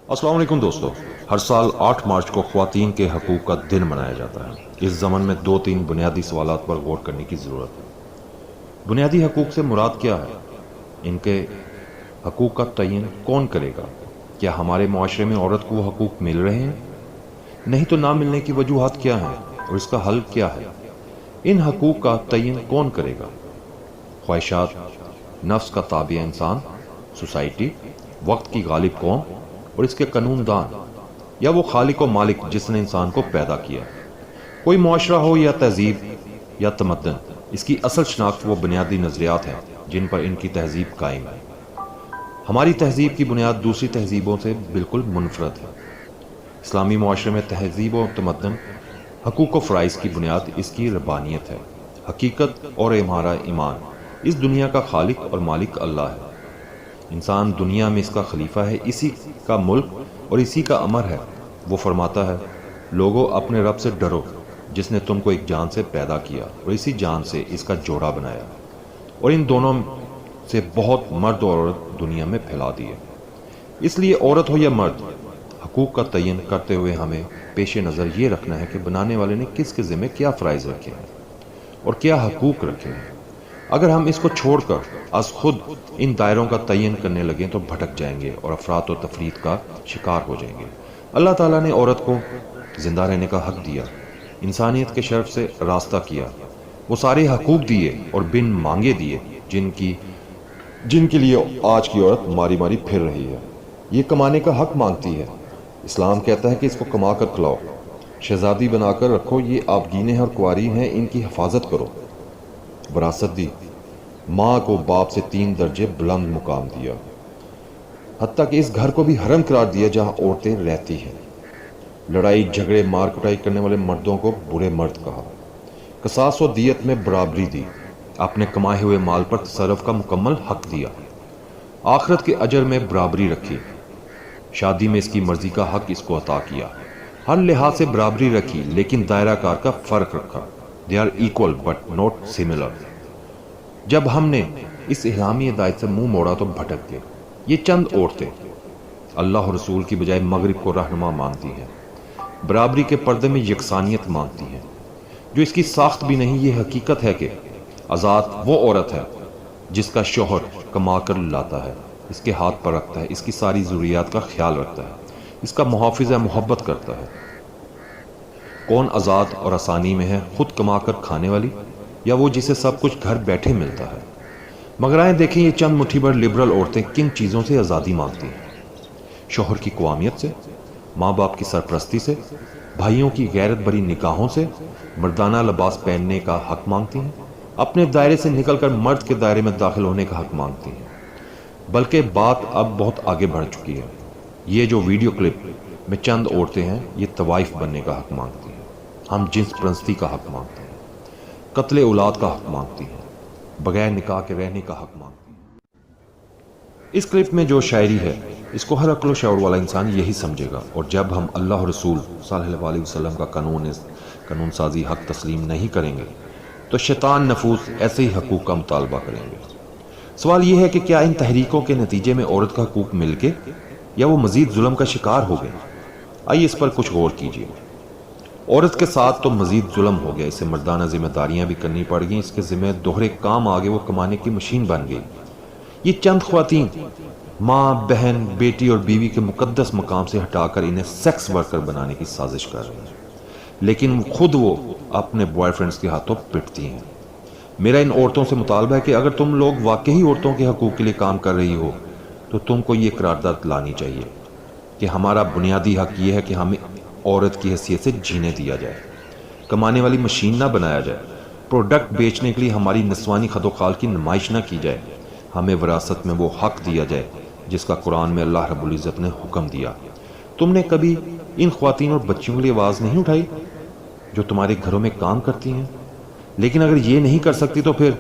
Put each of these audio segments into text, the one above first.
السلام علیکم دوستو، ہر سال 8 مارچ کو خواتین کے حقوق کا دن منایا جاتا ہے۔ اس زمن میں 2-3 بنیادی سوالات پر غور کرنے کی ضرورت ہے۔ بنیادی حقوق سے مراد کیا ہے؟ ان کے حقوق کا تعین کون کرے گا؟ کیا ہمارے معاشرے میں عورت کو وہ حقوق مل رہے ہیں؟ نہیں تو نہ ملنے کی وجوہات کیا ہیں اور اس کا حل کیا ہے؟ ان حقوق کا تعین کون کرے گا؟ خواہشات، نفس کا تابع انسان، سوسائٹی، وقت کی غالب قوم اور اس کے قانون دان، یا وہ خالق و مالک جس نے انسان کو پیدا کیا؟ کوئی معاشرہ ہو یا تہذیب یا تمدن، اس کی اصل شناخت وہ بنیادی نظریات ہیں جن پر ان کی تہذیب قائم ہے۔ ہماری تہذیب کی بنیاد دوسری تہذیبوں سے بالکل منفرد ہے۔ اسلامی معاشرے میں تہذیب و تمدن، حقوق و فرائض کی بنیاد اس کی ربانیت ہے۔ حقیقت اور ہمارا ایمان، اس دنیا کا خالق اور مالک اللہ ہے۔ انسان دنیا میں اس کا خلیفہ ہے، اسی کا ملک اور اسی کا امر ہے۔ وہ فرماتا ہے، لوگو اپنے رب سے ڈرو جس نے تم کو ایک جان سے پیدا کیا اور اسی جان سے اس کا جوڑا بنایا، اور ان دونوں سے بہت مرد اور عورت دنیا میں پھیلا دیے۔ اس لیے عورت ہو یا مرد، حقوق کا تعین کرتے ہوئے ہمیں پیش نظر یہ رکھنا ہے کہ بنانے والے نے کس کے ذمہ کیا فرائض رکھے ہیں اور کیا حقوق رکھے ہیں۔ اگر ہم اس کو چھوڑ کر از خود ان دائروں کا تعین کرنے لگیں تو بھٹک جائیں گے اور افراط و تفریط کا شکار ہو جائیں گے۔ اللہ تعالیٰ نے عورت کو زندہ رہنے کا حق دیا، انسانیت کے شرف سے راستہ کیا، وہ سارے حقوق دیے اور بن مانگے دیے جن کے لیے آج کی عورت ماری ماری پھر رہی ہے۔ یہ کمانے کا حق مانگتی ہے۔ اسلام کہتا ہے کہ اس کو کما کر کھلاؤ، شہزادی بنا کر رکھو، یہ آبگینیں اور کنواری ہیں، ان کی حفاظت کرو۔ وراثت دی، ماں کو باپ سے 3 درجے بلند مقام دیا، حتیٰ کہ اس گھر کو بھی حرم قرار دیا جہاں عورتیں رہتی ہیں۔ لڑائی جھگڑے مار کٹائی کرنے والے مردوں کو برے مرد کہا۔ قصاص و دیت میں برابری دی، اپنے کمائے ہوئے مال پر تصرف کا مکمل حق دیا۔ آخرت کے اجر میں برابری رکھی، شادی میں اس کی مرضی کا حق اس کو عطا کیا۔ ہر لحاظ سے برابری رکھی لیکن دائرہ کار کا فرق رکھا۔ They are equal but not similar۔ جب ہم نے اس الہامی ہدایت سے منہ موڑا تو بھٹک گئے۔ یہ چند عورتیں اللہ اور رسول کی بجائے مغرب کو رہنما مانتی ہیں، برابری کے پردے میں یکسانیت مانگتی ہیں جو اس کی ساخت بھی نہیں۔ یہ حقیقت ہے کہ آزاد وہ عورت ہے جس کا شوہر کما کر لاتا ہے، اس کے ہاتھ پر رکھتا ہے، اس کی ساری ضروریات کا خیال رکھتا ہے، اس کا محافظ ہے، محبت کرتا ہے۔ کون آزاد اور آسانی میں ہے، خود کما کر کھانے والی یا وہ جسے سب کچھ گھر بیٹھے ملتا ہے؟ مگر آئیں دیکھیں یہ چند مٹھی بھر لبرل عورتیں کن چیزوں سے آزادی مانگتی ہیں۔ شوہر کی قوامیت سے، ماں باپ کی سرپرستی سے، بھائیوں کی غیرت بری نکاحوں سے، مردانہ لباس پہننے کا حق مانگتی ہیں، اپنے دائرے سے نکل کر مرد کے دائرے میں داخل ہونے کا حق مانگتی ہیں۔ بلکہ بات اب بہت آگے بڑھ چکی ہے۔ یہ جو ویڈیو کلپ میں چند عورتیں ہیں، یہ طوائف بننے کا حق مانگتی ہیں، ہم جنس پرستی کا حق مانگتے ہیں، قتل اولاد کا حق مانگتی ہیں، بغیر نکاح کے رہنے کا حق مانگتی ہیں۔ اس کلپ میں جو شاعری ہے اس کو ہر عقل و شعور والا انسان یہی سمجھے گا، اور جب ہم اللہ اور رسول صلی اللہ علیہ وسلم کا قانون سازی حق تسلیم نہیں کریں گے تو شیطان نفوس ایسے ہی حقوق کا مطالبہ کریں گے۔ سوال یہ ہے کہ کیا ان تحریکوں کے نتیجے میں عورت کا حقوق مل کے یا وہ مزید ظلم کا شکار ہو گئے؟ آئیے اس پر کچھ غور کیجیے۔ عورت کے ساتھ تو مزید ظلم ہو گیا، اسے مردانہ ذمہ داریاں بھی کرنی پڑ گئیں، اس کے ذمہ دوہرے کام آگے، وہ کمانے کی مشین بن گئی۔ یہ چند خواتین ماں، بہن، بیٹی اور بیوی کے مقدس مقام سے ہٹا کر انہیں سیکس ورکر بنانے کی سازش کر رہی ہیں، لیکن خود وہ اپنے بوائے فرینڈز کے ہاتھوں پٹتی ہیں۔ میرا ان عورتوں سے مطالبہ ہے کہ اگر تم لوگ واقعی عورتوں کے حقوق کے لیے کام کر رہی ہو تو تم کو یہ قرارداد لانی چاہیے کہ ہمارا بنیادی حق یہ ہے کہ ہمیں عورت کی حیثیت سے جینے دیا جائے، کمانے والی مشین نہ بنایا جائے، پروڈکٹ بیچنے کے لیے ہماری نسوانی خد و خال کی نمائش نہ کی جائے، ہمیں وراثت میں وہ حق دیا جائے جس کا قرآن میں اللہ رب العزت نے حکم دیا۔ تم نے کبھی ان خواتین اور بچیوں کے لیے آواز نہیں اٹھائی جو تمہارے گھروں میں کام کرتی ہیں؟ لیکن اگر یہ نہیں کر سکتی تو پھر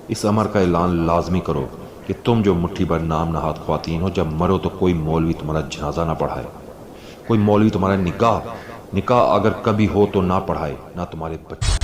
اس امر کا اعلان لازمی کرو کہ تم جو مٹھی بھر نام نہاد خواتین ہو، جب مرو تو کوئی مولوی تمہارا جنازہ نہ پڑھائے، کوئی مولوی تمہارا نکاح اگر کبھی ہو تو نہ پڑھائے، نہ تمہارے بچے